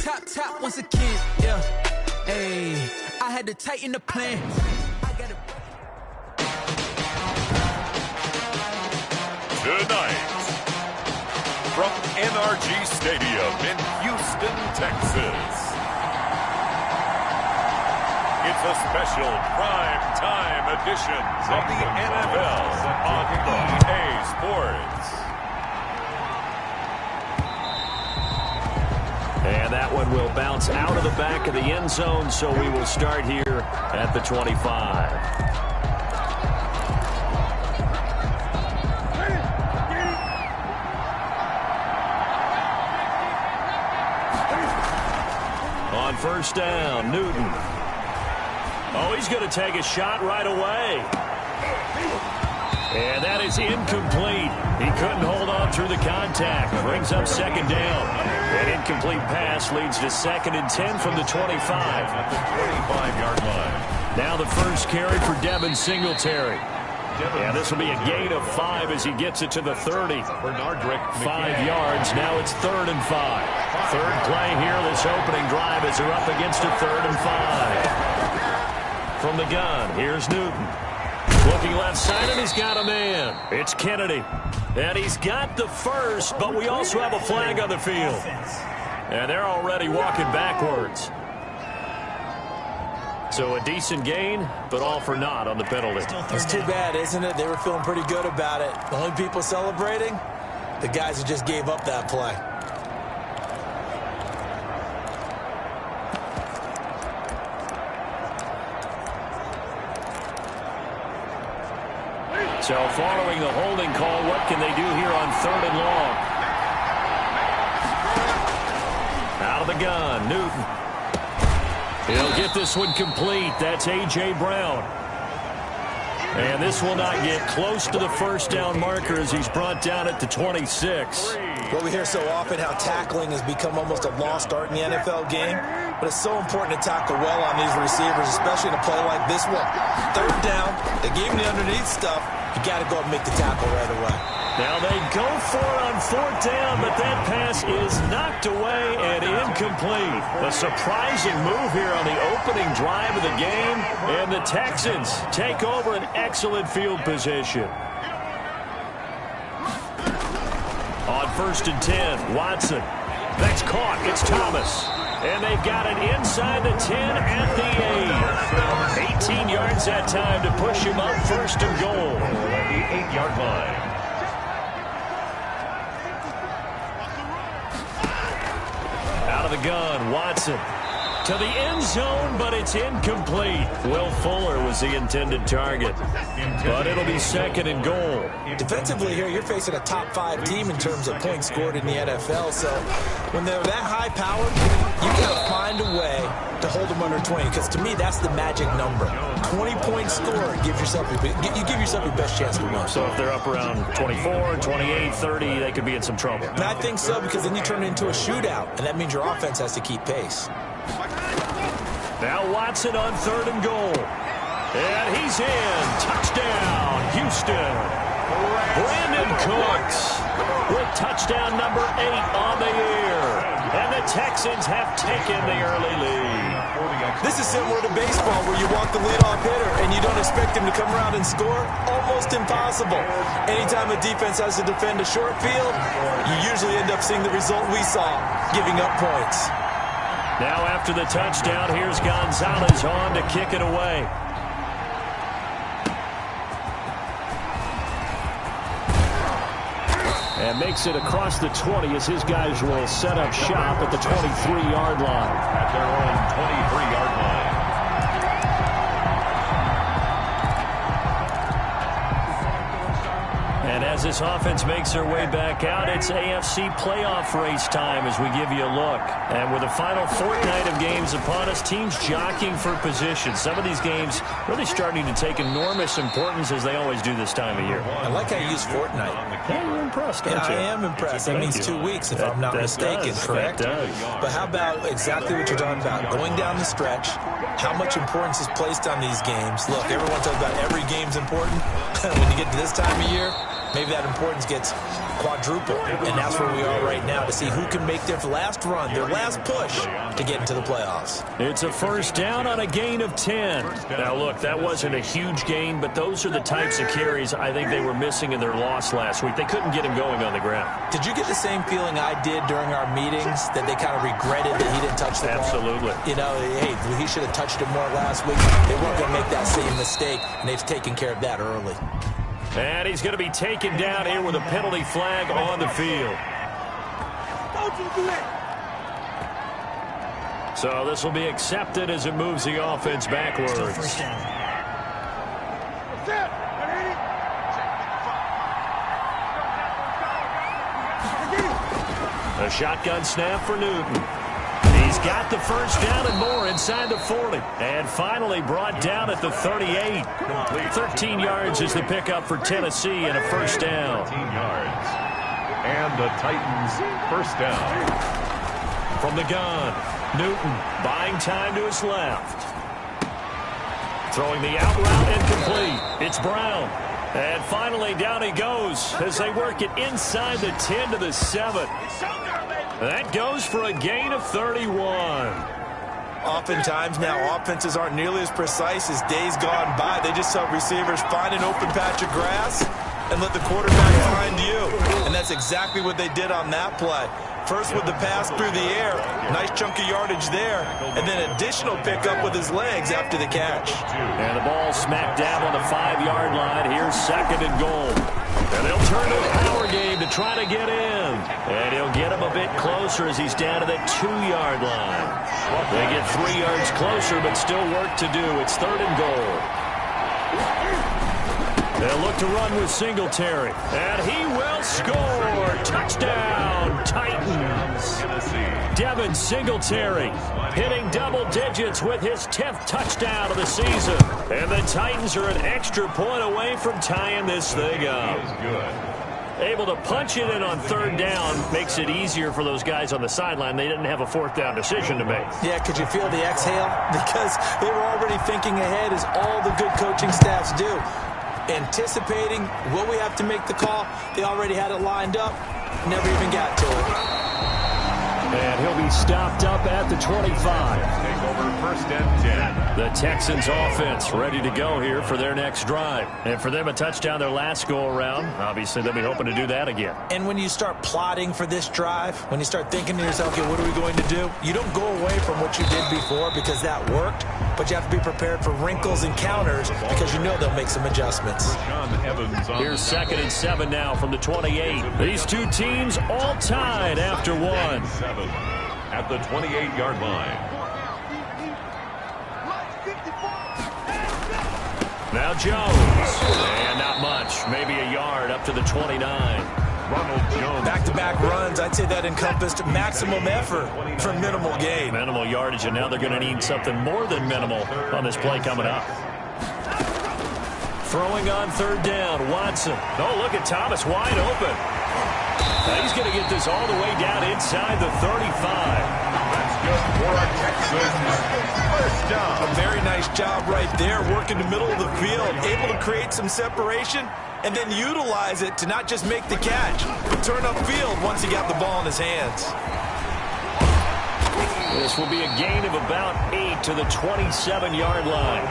Tap, tap once again, yeah. Hey, I had to tighten the plan. Tonight, from NRG Stadium in Houston, Texas, it's a special prime time edition of the NFL on EA Sports. And that one will bounce out of the back of the end zone, so we will start here at the 25. On first down, Newton. Oh, he's going to take a shot right away. And that is incomplete. He couldn't hold on through the contact. Brings up second down. An incomplete pass leads to 2nd and 10 from the 25. At the 25-yard line. Now the first carry for Devin Singletary. And this will be a gain of 5 as he gets it to the 30. 5 yards. Now it's 3rd and 5. Third play here this opening drive as they're up against a 3rd and 5. From the gun, here's Newton. Looking left side, and he's got a man. It's Kennedy. And he's got the first, but we also have a flag on the field. And they're already walking backwards. So a decent gain, but all for naught on the penalty. It's too bad, isn't it? They were feeling pretty good about it. The only people celebrating, the guys who just gave up that play. So following the holding call, what can they do here on 3rd and long? Out of the gun, Newton. He'll get this one complete. That's A.J. Brown. And this will not get close to the first down marker as he's brought down at the 26. Well, we hear so often how tackling has become almost a lost art in the NFL game. But it's so important to tackle well on these receivers, especially in a play like this one. 3rd down, they gave him the underneath stuff. You got to go and make the tackle right away. Now they go for it on 4th down, but that pass is knocked away and incomplete. A surprising move here on the opening drive of the game, and the Texans take over an excellent field position. On 1st and 10, Watson. That's caught. It's Thomas. And they've got it inside the 10 at the 8. 18 yards that time to push him up 1st and goal. At the 8-yard line. Out of the gun, Watson. To the end zone, but it's incomplete. Will Fuller was the intended target. But it'll be 2nd and goal. Defensively here, you're facing a top 5 team in terms of points scored in the NFL. So when they're that high powered, you got to find a way to hold them under 20. Because to me, that's the magic number. 20-point score, you give yourself your best chance to win. So if they're up around 24, 28, 30, they could be in some trouble. And I think so, because then you turn it into a shootout, and that means your offense has to keep pace. Now Watson on 3rd and goal. And he's in. Touchdown, Houston. Brandon Cooks with touchdown number 8 on the year. And the Texans have taken the early lead. This is similar to baseball where you walk the leadoff hitter and you don't expect him to come around and score. Almost impossible. Anytime a defense has to defend a short field, you usually end up seeing the result we saw, giving up points. Now after the touchdown, here's Gonzalez on to kick it away. And makes it across the 20 as his guys will set up shop at the 23-yard line. At their own 23-yard line. And as this offense makes their way back out, it's AFC playoff race time as we give you a look. And with the final fortnight of games upon us, teams jockeying for position. Some of these games really starting to take enormous importance as they always do this time of year. I like how you use fortnight. Yeah, you're impressed, aren't you? I am impressed. That means 2 weeks, if I'm not mistaken, correct? That does. But how about exactly what you're talking about? Going down the stretch, how much importance is placed on these games. Look, everyone talks about every game's important. When you get to this time of year, maybe that importance gets quadrupled. And that's where we are right now to see who can make their last run, their last push to get into the playoffs. It's a first down on a gain of 10. Now, look, that wasn't a huge gain, but those are the types of carries I think they were missing in their loss last week. They couldn't get him going on the ground. Did you get the same feeling I did during our meetings, that they kind of regretted that he didn't touch the ball? Absolutely. You know, hey, he should have touched it more last week. They weren't going to make that same mistake, and they've taken care of that early. And he's going to be taken down here with a penalty flag on the field. So this will be accepted as it moves the offense backwards. First down. A shotgun snap for Newton. He's got the first down and more inside the 40. And finally brought down at the 38. 13 yards is the pickup for Tennessee and a first down. 13 yards. And the Titans first down. From the gun, Newton buying time to his left. Throwing the out route and complete. It's Brown. And finally down he goes as they work it inside the 10 to the 7. That goes for a gain of 31. Oftentimes now, offenses aren't nearly as precise as days gone by. They just help receivers find an open patch of grass and let the quarterback find you. And that's exactly what they did on that play. First with the pass through the air, nice chunk of yardage there, and then additional pickup with his legs after the catch. And the ball smacked down on the 5-yard line. Here's second and goal. And they'll turn to a power game to try to get in. And he'll get him a bit closer as he's down to that 2-yard line. They get 3 yards closer, but still work to do. It's third and goal. They'll look to run with Singletary. And he will score. Touchdown, Titans. Devin Singletary hitting double digits with his 10th touchdown of the season. And the Titans are an extra point away from tying this thing up. Able to punch it in on third down makes it easier for those guys on the sideline. They didn't have a fourth down decision to make. Yeah, could you feel the exhale? Because they were already thinking ahead, as all the good coaching staffs do. Anticipating, will we have to make the call? They already had it lined up. Never even got to it. And he'll be stopped up at the 25. Take over first and 10. The Texans offense ready to go here for their next drive. And for them, a touchdown their last go-around. Obviously, they'll be hoping to do that again. And when you start plotting for this drive, when you start thinking to yourself, okay, what are we going to do? You don't go away from what you did before because that worked, but you have to be prepared for wrinkles and counters because you know they'll make some adjustments. Here's second and 7 now from the 28. These two teams all tied after one. At the 28-yard line. Now Jones. And not much. Maybe a yard up to the 29. Ronald Jones. Back-to-back runs, I'd say that encompassed maximum effort for minimal gain. Minimal yardage, and now they're going to need something more than minimal on this play coming up. Throwing on third down, Watson. Oh, look at Thomas wide open. Now he's going to get this all the way down inside the 35. That's good for a Texans first down. A very nice job right there, working the middle of the field, able to create some separation and then utilize it to not just make the catch, but turn upfield once he got the ball in his hands. This will be a gain of about 8 to the 27-yard line.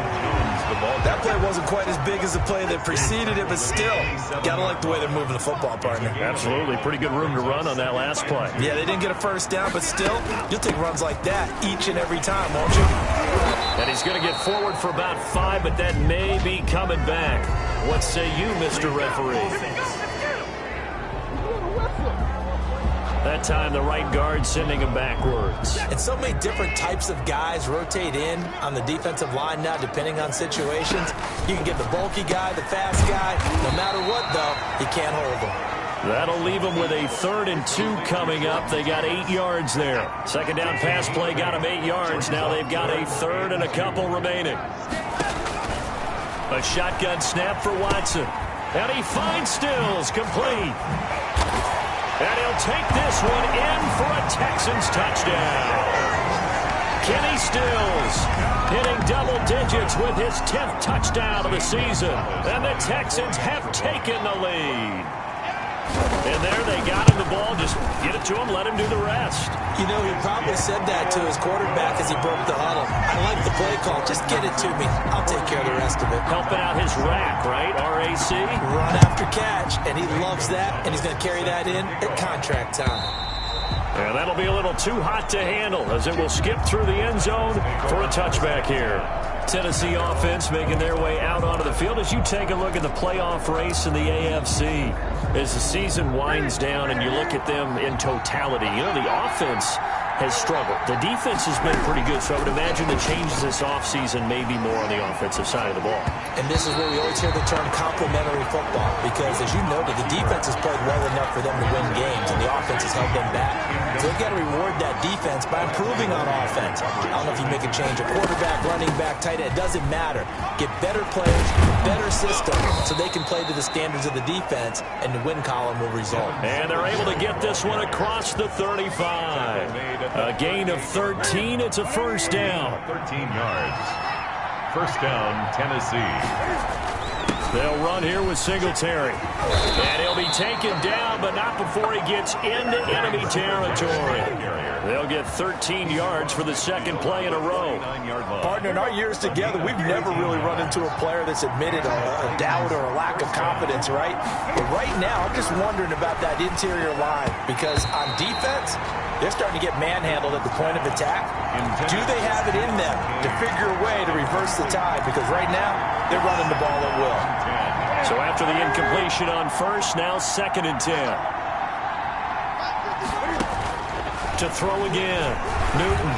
That play wasn't quite as big as the play that preceded it, but still, gotta like the way they're moving the football, partner. Absolutely. Pretty good room to run on that last play. Yeah, they didn't get a first down, but still, you'll take runs like that each and every time, won't you? And he's going to get forward for about 5, but that may be coming back. What say you, Mr. Referee? That time, the right guard sending him backwards. And so many different types of guys rotate in on the defensive line now, depending on situations. You can get the bulky guy, the fast guy. No matter what, though, you can't hold them. That'll leave them with a 3rd and 2 coming up. They got 8 yards there. Second down pass play got them 8 yards. Now they've got a 3rd and a couple remaining. A shotgun snap for Watson. And he finds Stills, complete. And he'll take this one in for a Texans touchdown. Kenny Stills hitting double digits with his 10th touchdown of the season. And the Texans have taken the lead. And there they got him the ball. Just get it to him, let him do the rest. You know, he probably said that to his quarterback as he broke the huddle. I like the play call. Just get it to me. I'll take care of the rest of it. Helping out his rack, right? RAC. Run after catch, and he loves that, and he's going to carry that in at contract time. And that'll be a little too hot to handle as it will skip through the end zone for a touchback here. Tennessee offense making their way out onto the field as you take a look at the playoff race in the AFC. As the season winds down and you look at them in totality, you know, the offense has struggled. The defense has been pretty good, so I would imagine the changes this offseason may be more on the offensive side of the ball. And this is where we always hear the term complementary football, because as you noted, the defense has played well enough for them to win games, and the offense has held them back. So they've got to reward that defense by improving on offense. I don't know if you make a change, a quarterback, running back, tight end, it doesn't matter. Get better players, better system, so they can play to the standards of the defense, and the win column will result. And they're able to get this one across the 35. A gain of 13. It's a first down. 13 yards. First down, Tennessee. They'll run here with Singletary. And he'll be taken down, but not before he gets into enemy territory. They'll get 13 yards for the second play in a row. Partner, in our years together, we've never really run into a player that's admitted a doubt or a lack of confidence, right? But right now, I'm just wondering about that interior line, because on defense, they're starting to get manhandled at the point of attack. Do they have it in them to figure a way to reverse the tide? Because right now, they're running the ball at will. So after the incompletion on first, now 2nd and 10. To throw again. Newton.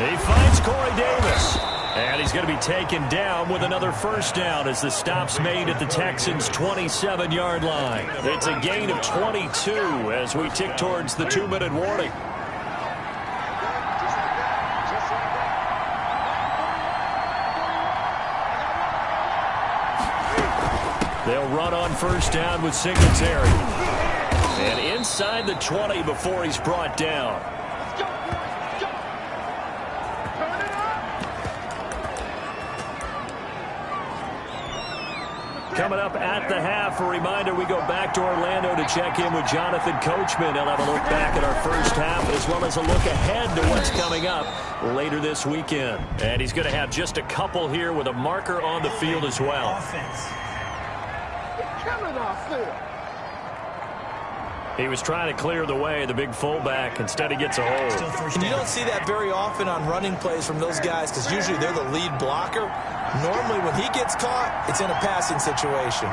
He finds Corey Davis. And he's going to be taken down with another first down as the stop's made at the Texans' 27-yard line. It's a gain of 22 as we tick towards the 2-minute warning. They'll run on first down with Singletary. And inside the 20 before he's brought down. Coming up at the half, a reminder, we go back to Orlando to check in with Jonathan Coachman. He'll have a look back at our first half as well as a look ahead to what's coming up later this weekend. And he's going to have just a couple here with a marker on the field as well. He was trying to clear the way, the big fullback. Instead, he gets a hold. And you don't see that very often on running plays from those guys because usually they're the lead blocker. Normally, when he gets caught, it's in a passing situation.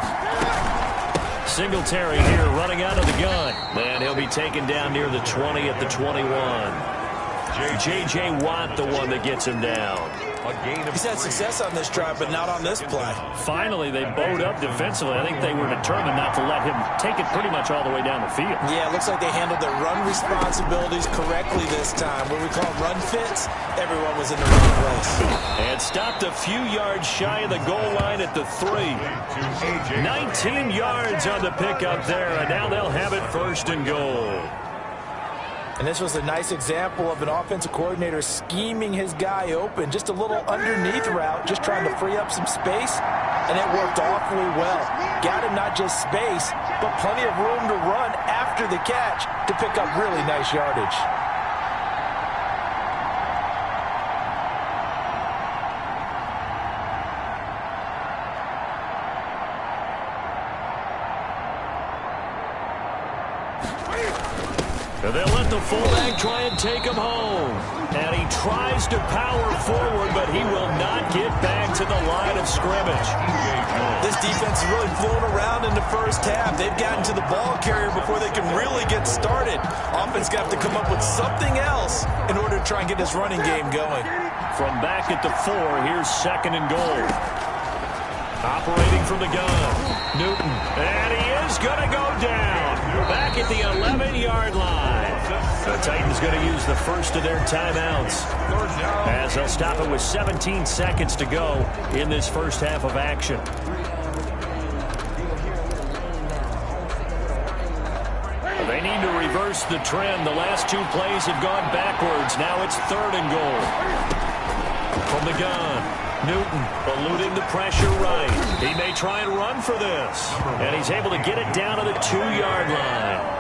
Singletary here running out of the gun. And he'll be taken down near the 20 at the 21. J.J. Watt, the one that gets him down. He's had success on this drive, but not on this play. Finally, they bowed up defensively. I think they were determined not to let him take it pretty much all the way down the field. Yeah, it looks like they handled their run responsibilities correctly this time. What we call run fits, everyone was in the right place. And stopped a few yards shy of the goal line at the 3. 19 yards on the pickup there, and now they'll have it 1st and goal. And this was a nice example of an offensive coordinator scheming his guy open. Just a little underneath route, just trying to free up some space, and it worked awfully well. Got him not just space, but plenty of room to run after the catch to pick up really nice yardage. They'll let the fullback try and take him home. And he tries to power forward, but he will not get back to the line of scrimmage. This defense is really flown around in the first half. They've gotten to the ball carrier before they can really get started. Offense got to come up with something else in order to try and get this running game going. From back at the 4, here's 2nd and goal. Operating from the gun, Newton. And he is going to go down. Back at the 11-yard line. The Titans going to use the first of their timeouts as they'll stop it with 17 seconds to go in this first half of action. They need to reverse the trend. The last 2 plays have gone backwards. Now it's 3rd and goal. From the gun, Newton eluding the pressure right. He may try and run for this. And he's able to get it down to the 2-yard line.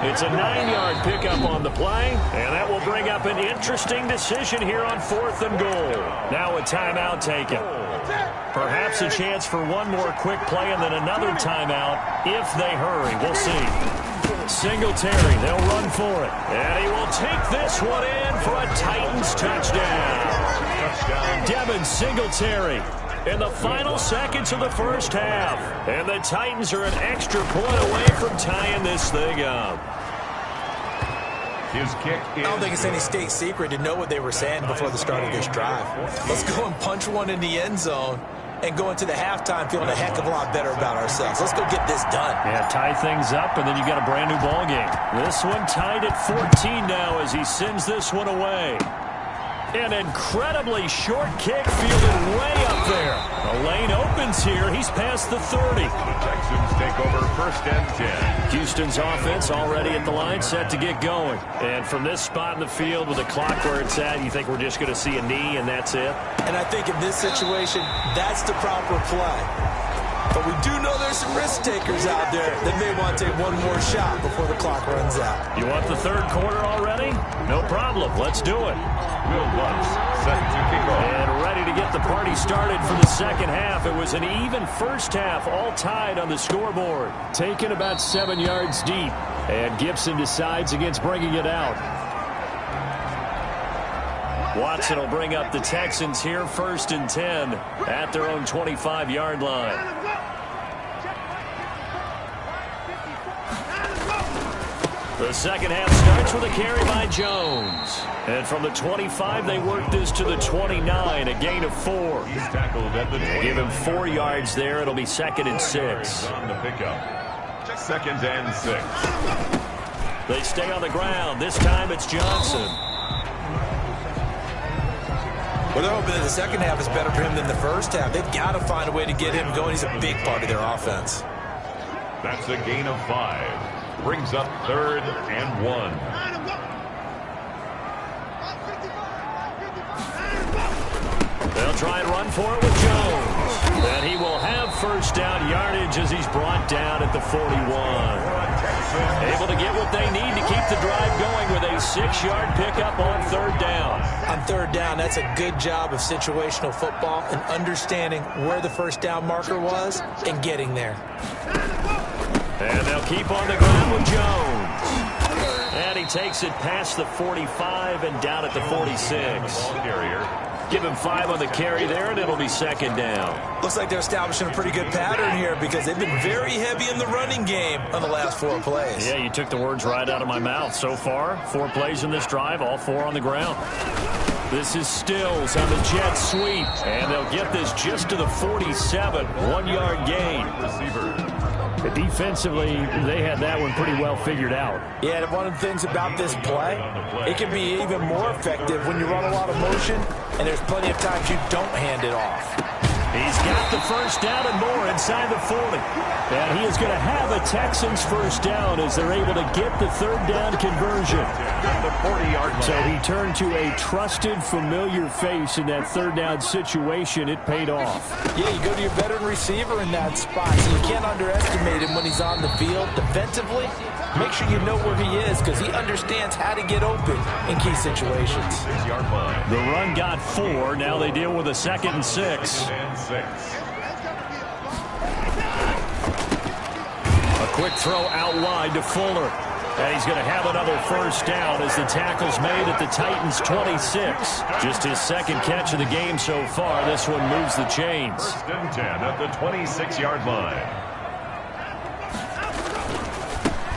It's a 9-yard pickup on the play, and that will bring up an interesting decision here on 4th and goal. Now a timeout taken. Perhaps a chance for one more quick play and then another timeout if they hurry. We'll see. Singletary, they'll run for it. And he will take this one in for a Titans touchdown. Devin Singletary in the final seconds of the first half. And the Titans are an extra point away from tying this thing up. His kick I don't think it's any state secret to know what they were saying before the start of this drive. Let's go and punch one in the end zone and go into the halftime feeling a heck of a lot better about ourselves. Let's go get this done. Yeah, tie things up, and then you got a brand new ball game. This one tied at 14 now as he sends this one away. An incredibly short kick fielded way up there. The lane opens here. He's past the 30. The Texans take over 1st and 10. Houston's offense already at the line, set to get going. And from this spot in the field with the clock where it's at, you think we're just going to see a knee and that's it? And I think in this situation, that's the proper play. But we do know there's some risk takers out there that may want to take one more shot before the clock runs out. You want the 3rd quarter already? No problem. Let's do it. Will Lutz set to kick off. And ready to get the party started for the second half. It was an even first half, all tied on the scoreboard. Taken about 7 yards deep. And Gibson decides against bringing it out. Watson will bring up the Texans here 1st and 10 at their own 25-yard line. The second half starts with a carry by Jones. And from the 25, they work this to the 29, a gain of 4. He's tackled at the 20. Give him 4 yards there. It'll be 2nd and 6. On the pickup. 2nd and 6. They stay on the ground. This time it's Johnson. Well, they're hoping that the second half is better for him than the first half. They've got to find a way to get him going. He's a big part of their offense. That's a gain of 5. Brings up 3rd and 1. They'll try and run for it with Jones. And he will have first down yardage as he's brought down at the 41. Able to get what they need to keep the drive going with a 6-yard pickup on 3rd down. On 3rd down, that's a good job of situational football and understanding where the first down marker was and getting there. And they'll keep on the ground with Jones. And he takes it past the 45 and down at the 46. Give him 5 on the carry there, and it'll be 2nd down. Looks like they're establishing a pretty good pattern here because they've been very heavy in the running game on the last 4 plays. Yeah, you took the words right out of my mouth. So far, 4 plays in this drive, all 4 on the ground. This is Stills on the jet sweep, and they'll get this just to the 47, 1-yard gain. Receiver. Defensively, they had that one pretty well figured out. Yeah, and one of the things about this play, it can be even more effective when you run a lot of motion, and there's plenty of times you don't hand it off. He's got the first down and more inside the 40. And he is going to have a Texans first down as they're able to get the 3rd down conversion. The 40-yard line. So he turned to a trusted, familiar face in that 3rd down situation. It paid off. Yeah, you go to your veteran receiver in that spot, so you can't underestimate him when he's on the field defensively. Make sure you know where he is because he understands how to get open in key situations. 6-yard line. The run got 4. Now they deal with a 2nd and 6. A quick throw out wide to Fuller. And he's going to have another first down as the tackle's made at the Titans' 26. Just his 2nd catch of the game so far. This one moves the chains. 1st and 10 at the 26-yard line.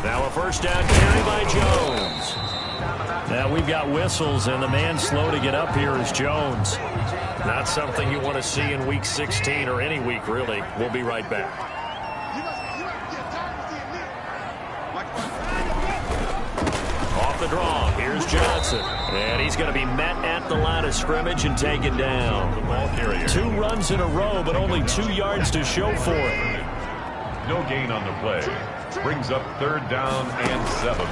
Now a first down carry by Jones. Now we've got whistles, and the man slow to get up here is Jones. Not something you want to see in Week 16 or any week, really. We'll be right back. Off the draw, here's Johnson. And he's going to be met at the line of scrimmage and taken down. The ball carrier. 2 runs in a row, but only 2 yards to show for it. No gain on the play. Brings up 3rd down and 7.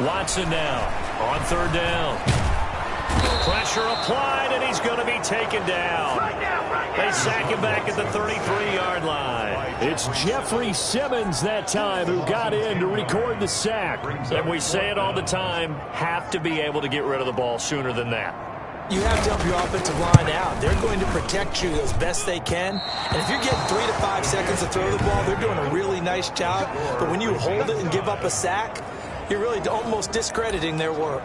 Watson now on 3rd down. Pressure applied, and he's going to be taken down. They sack him back at the 33-yard line. It's Jeffrey Simmons that time who got in to record the sack. And we say it all the time, have to be able to get rid of the ball sooner than that. You have to help your offensive line out. They're going to protect you as best they can. And if you're getting 3 to 5 seconds to throw the ball, they're doing a really nice job. But when you hold it and give up a sack, you're really almost discrediting their work.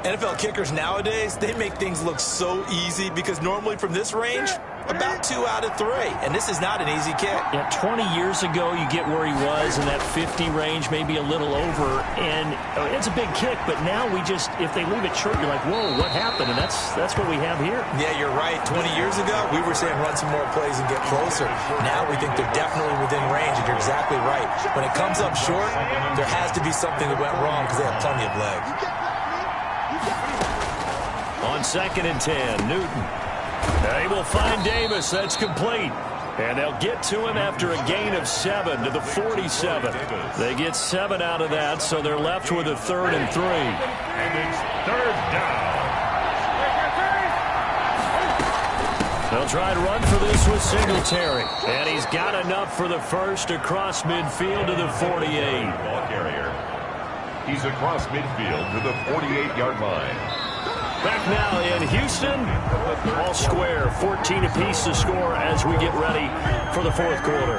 NFL kickers nowadays, they make things look so easy because normally from this range, about 2 out of 3. And this is not an easy kick. Yeah, 20 years ago, you get where he was in that 50 range, maybe a little over. And it's a big kick, but now we just, if they leave it short, you're like, whoa, what happened? And that's what we have here. Yeah, you're right. 20 years ago, we were saying run some more plays and get closer. Now we think they're definitely within range, and you're exactly right. When it comes up short, there has to be something that went wrong because they have plenty of legs. On 2nd and 10, Newton. They will find Davis. That's complete. And they'll get to him after a gain of 7 to the 47. They get 7 out of that, so they're left with a 3rd and 3. And it's 3rd down. They'll try to run for this with Singletary. And he's got enough for the first across midfield to the 48. Ball carrier. He's across midfield to the 48-yard line. Back now in Houston, all square, 14 apiece to score as we get ready for the 4th quarter.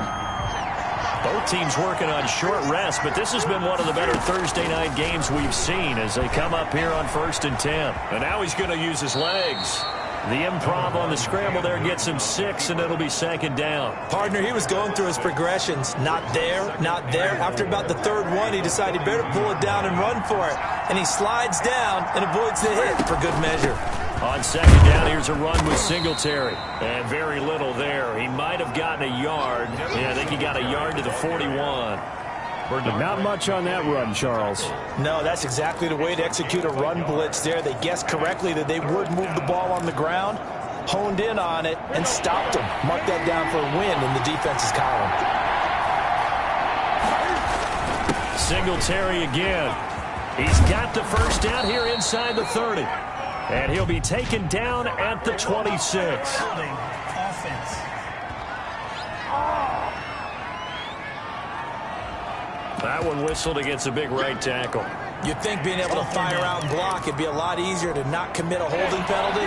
Both teams working on short rest, but this has been one of the better Thursday night games we've seen as they come up here on 1st and 10. And now he's going to use his legs. The improv on the scramble there gets him 6, and it'll be 2nd down. Partner, he was going through his progressions. Not there, not there. After about the 3rd one, he decided he better pull it down and run for it. And he slides down and avoids the hit for good measure. On 2nd down, here's a run with Singletary. And very little there. He might have gotten a yard. Yeah, I think he got a yard to the 41. Not much on that run, Charles. No, that's exactly the way to execute a run blitz there. They guessed correctly that they would move the ball on the ground, honed in on it, and stopped them. Mark that down for a win in the defense's column. Singletary again. He's got the first down here inside the 30. And he'll be taken down at the 26. That one whistled against a big right tackle. You'd think being able to fire out and block, it'd be a lot easier to not commit a holding penalty,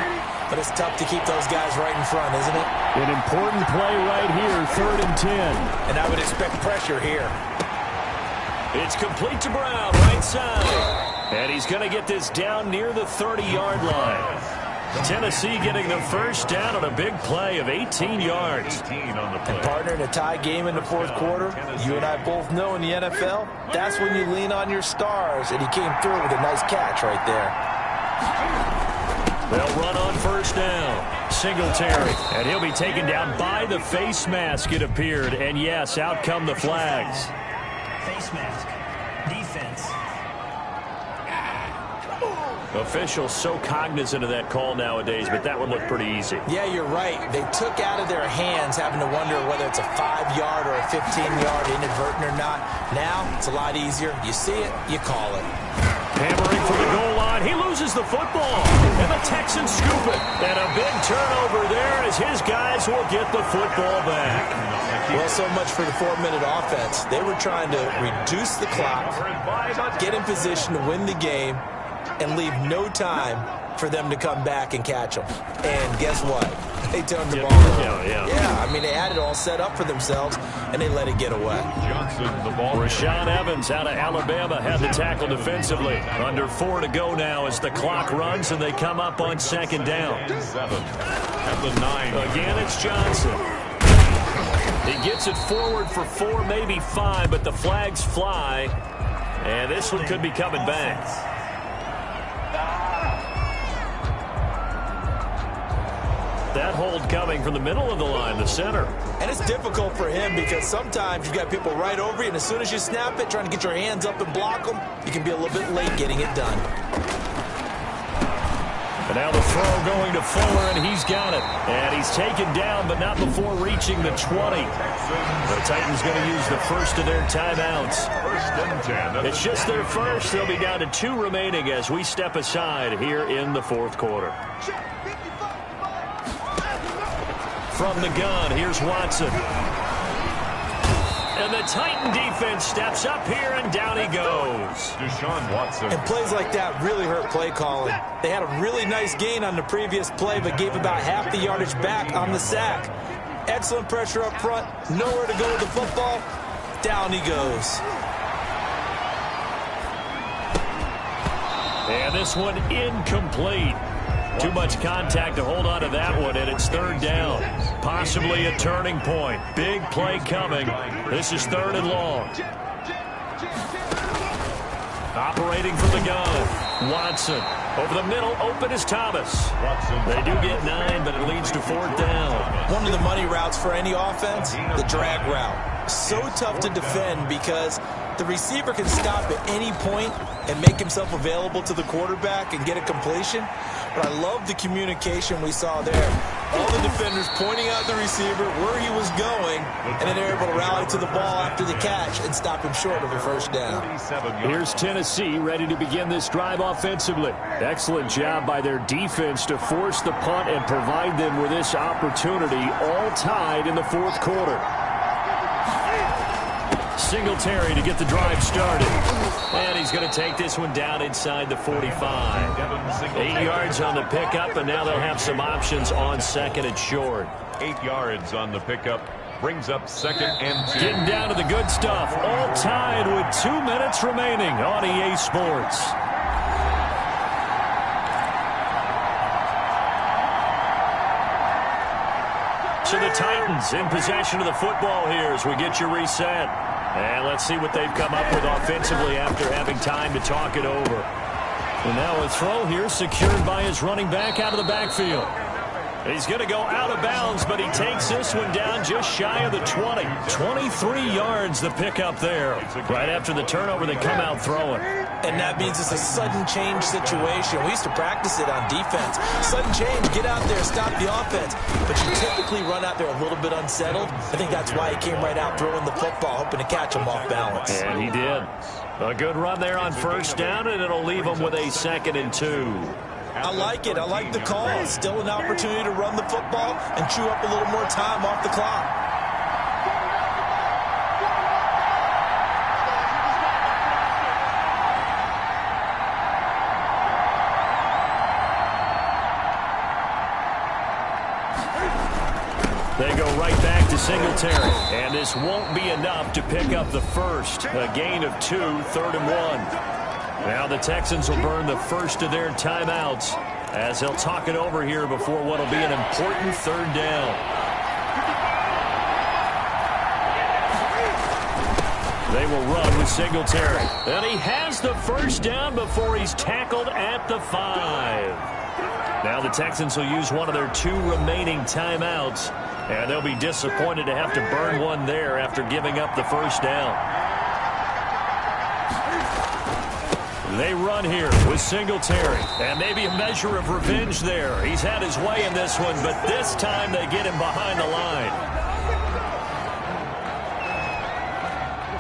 but it's tough to keep those guys right in front, isn't it? An important play right here, 3rd and 10. And I would expect pressure here. It's complete to Brown, right side. And he's going to get this down near the 30-yard line. Tennessee getting the first down on a big play of 18 yards. And partner, in a tie game in the 4th quarter, you and I both know in the NFL, that's when you lean on your stars, and he came through with a nice catch right there. They'll run on 1st down. Singletary, and he'll be taken down by the face mask, it appeared. And yes, out come the flags. Face mask. Defense. Officials so cognizant of that call nowadays, but that one looked pretty easy. Yeah, you're right. They took out of their hands having to wonder whether it's a 5-yard or a 15-yard inadvertent or not. Now, it's a lot easier. You see it, you call it. Hammering for the goal line. He loses the football, and the Texans scoop it. And a big turnover there as his guys will get the football back. Well, so much for the 4-minute offense. They were trying to reduce the clock, get in position to win the game, and leave no time for them to come back and catch them. And guess what? They turned the ball over. Yeah, I mean, they had it all set up for themselves, and they let it get away. Johnson, the ball. Rashaan Evans out of Alabama had the tackle defensively. Under 4 to go now as the clock runs, and they come up on 2nd down. 7 at the 9. Again, it's Johnson. He gets it forward for 4, maybe 5, but the flags fly, and this one could be coming back. That hold coming from the middle of the line, the center. And it's difficult for him because sometimes you've got people right over you, and as soon as you snap it, trying to get your hands up and block them, you can be a little bit late getting it done. And now the throw going to Fuller, and he's got it. And he's taken down, but not before reaching the 20. The Titans going to use the first of their timeouts. 1st and 10. It's just their first. They'll be down to 2 remaining as we step aside here in the 4th quarter. From the gun, here's Watson. And the Titan defense steps up here, and down he goes. Deshaun Watson. And plays like that really hurt play calling. They had a really nice gain on the previous play, but gave about half the yardage back on the sack. Excellent pressure up front. Nowhere to go with the football. Down he goes. And this one incomplete. Too much contact to hold on to that one, and it's third down. Possibly a turning point. Big play coming. This is third and long. Operating from the gun. Watson. Over the middle, open is Thomas. They do get 9, but it leads to fourth down. One of the money routes for any offense, the drag route. So tough to defend because the receiver can stop at any point and make himself available to the quarterback and get a completion. But I love the communication we saw there. All the defenders pointing out the receiver where he was going, and then they're able to rally to the ball after the catch and stop him short of a first down. Here's Tennessee ready to begin this drive offensively. Excellent job by their defense to force the punt and provide them with this opportunity, all tied in the fourth quarter. Singletary to get the drive started. And he's going to take this one down inside the 45. 8 yards on the pickup, and now they'll have some options on second and short. 8 yards on the pickup. Brings up second and 2. Getting down to the good stuff. All tied with 2 minutes remaining on EA Sports. So the Titans in possession of the football here as we get you reset. And let's see what they've come up with offensively after having time to talk it over. And now a throw here secured by his running back out of the backfield. He's going to go out of bounds, but he takes this one down just shy of the 20. 23 yards the pickup there. Right after the turnover, they come out throwing. And that means it's a sudden change situation. We used to practice it on defense. Sudden change, get out there, stop the offense. But you typically run out there a little bit unsettled. I think that's why he came right out throwing the football, hoping to catch him off balance. And he did. A good run there on first down, and it'll leave him with a 2nd and 2. I like it. I like the call. Still an opportunity to run the football and chew up a little more time off the clock. They go right back to Singletary. And this won't be enough to pick up the first. A gain of 2, 3rd and 1. Now the Texans will burn the first of their timeouts as they'll talk it over here before what will be an important third down. They will run with Singletary. And he has the first down before he's tackled at the 5. Now the Texans will use one of their 2 remaining timeouts. And they'll be disappointed to have to burn one there after giving up the first down. They run here with Singletary. And maybe a measure of revenge there. He's had his way in this one, but this time they get him behind the line.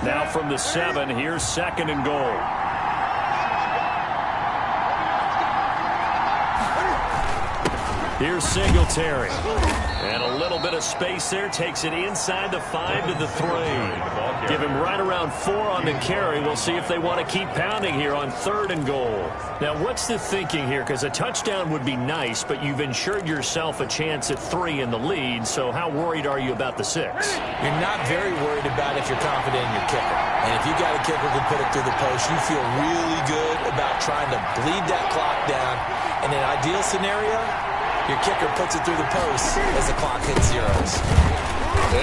Now from the 7, here's 2nd and goal. Here's Singletary. And a little bit of space there. Takes it inside the 5 to the 3. Give him right around 4 on the carry. We'll see if they want to keep pounding here on 3rd and goal. Now, what's the thinking here? Because a touchdown would be nice, but you've ensured yourself a chance at 3 in the lead. So how worried are you about the 6? You're not very worried about if you're confident in your kicker. And if you got a kicker who can put it through the post, you feel really good about trying to bleed that clock down. In an ideal scenario, your kicker puts it through the post as the clock hits zeros.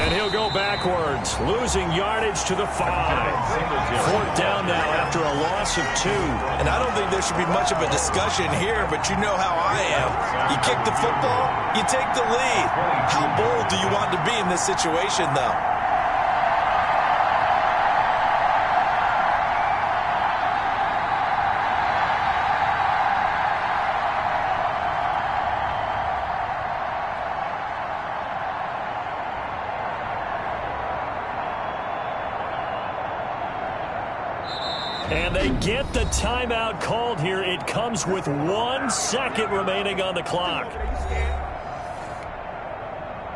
And he'll go backwards, losing yardage to the 5. 4th down now after a loss of 2. And I don't think there should be much of a discussion here, but you know how I am. You kick the football, you take the lead. How bold do you want to be in this situation, though? And they get the timeout called here. It comes with 1 second remaining on the clock.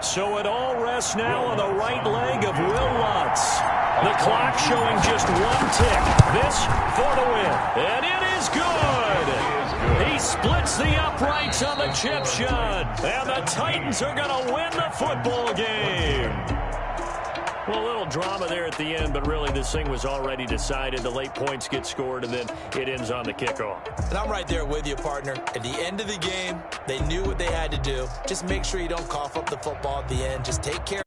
So it all rests now on the right leg of Will Lutz. The clock showing just one tick. This for the win. And it is good. He splits the uprights on the chip shot. And the Titans are going to win the football game. Well, a little drama there at the end, but really this thing was already decided. The late points get scored, and then it ends on the kickoff. And I'm right there with you, partner. At the end of the game, they knew what they had to do. Just make sure you don't cough up the football at the end. Just take care.